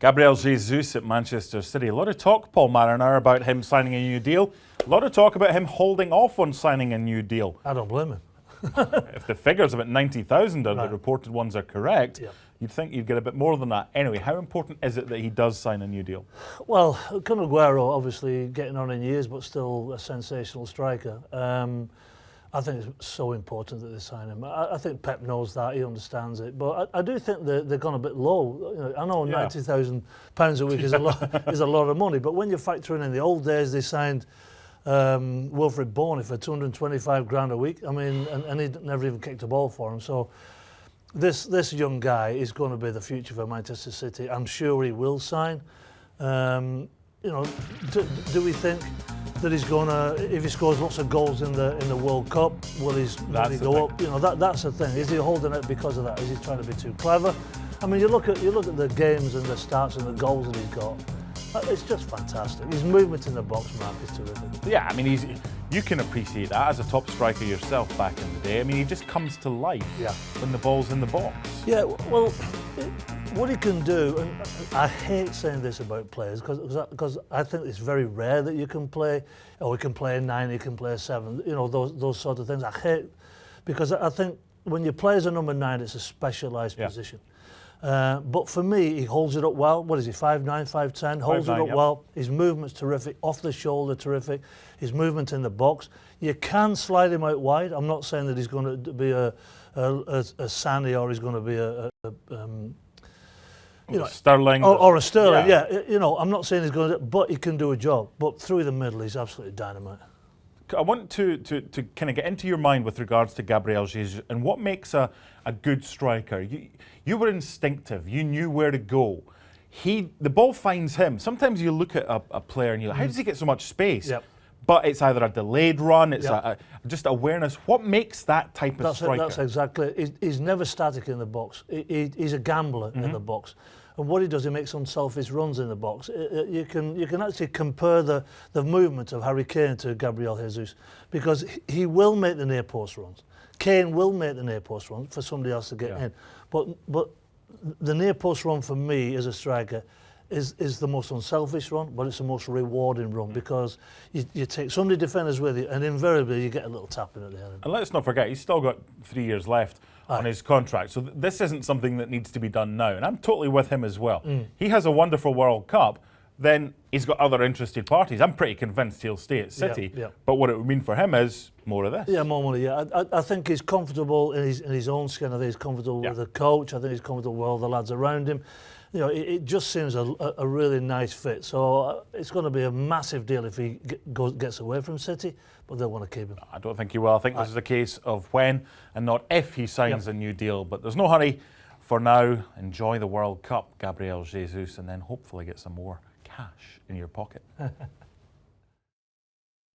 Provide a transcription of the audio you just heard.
Gabriel Jesus at Manchester City. A lot of talk, Paul Mariner, about him signing a new deal. A lot of talk about him holding off on signing a new deal. I don't blame him. If the figures about 90,000 or the reported ones are correct, Yep. you'd think you'd get a bit more than that. Anyway, how important is it that he does sign a new deal? Well, Kun Aguero, obviously getting on in years, but still a sensational striker. I think it's so important that they sign him. I think Pep knows that, he understands it. But I do think they've gone a bit low. You know, I know £90,000 a week is a lot of money, but when you're factoring in the old days, they signed Wilfred Boney for 225 grand a week. I mean, and he never even kicked a ball for him. So this young guy is going to be the future for Manchester City. I'm sure he will sign. You know, do we think that he's going to, if he scores lots of goals in the World Cup, will he go up? You know, that's the thing. Is he holding it because of that? Is he trying to be too clever? I mean, you look at the games and the stats and the goals that he's got. It's just fantastic. His movement in the box, Mark, is terrific. Yeah, I mean, you can appreciate that as a top striker yourself back in the day. I mean, he just comes to life when the ball's in the box. Yeah, well, what he can do, and I hate saying this about players because I think it's very rare that you can play, or he can play a 9, he can play a 7, you know, those sort of things. I hate, because I think when you play as a number 9, it's a specialised position. But for me, he holds it up well. What is he, 5'9", 5'10", holds it up well. His movement's terrific, off the shoulder terrific, his movement in the box. You can slide him out wide. I'm not saying that he's going to be a Sané, or he's going to be Sterling. Or a Sterling, You know, I'm not saying he's going to, but he can do a job. But through the middle, he's absolutely dynamite. I want to kind of get into your mind with regards to Gabriel Jesus and what makes a good striker. You were instinctive. You knew where to go. The ball finds him. Sometimes you look at a player and you're like, how does he get so much space? Yep. But it's either a delayed run, it's just awareness. What makes that type of striker? That's exactly. He's never static in the box. He's a gambler in the box. And what he does, he makes unselfish runs in the box. You can actually compare the movement of Harry Kane to Gabriel Jesus, because he will make the near post runs. Kane will make the near post runs for somebody else to get in. But the near post run for me as a striker is the most unselfish run, but it's the most rewarding run, because you take so many defenders with you, and invariably you get a little tap in at the end. And let's not forget, he's still got 3 years left on his contract, so this isn't something that needs to be done now, and I'm totally with him as well. He has a wonderful World Cup, then he's got other interested parties. I'm pretty convinced he'll stay at City, but what it would mean for him is more of this. Yeah, more money, I think he's comfortable in his own skin. I think he's comfortable with the coach. I think he's comfortable with all the lads around him. You know, it just seems a really nice fit. So it's going to be a massive deal if he gets away from City, but they'll want to keep him. I don't think he will. I think this is a case of when and not if he signs a new deal. But there's no hurry. For now, enjoy the World Cup, Gabriel Jesus, and then hopefully get some more cash in your pocket.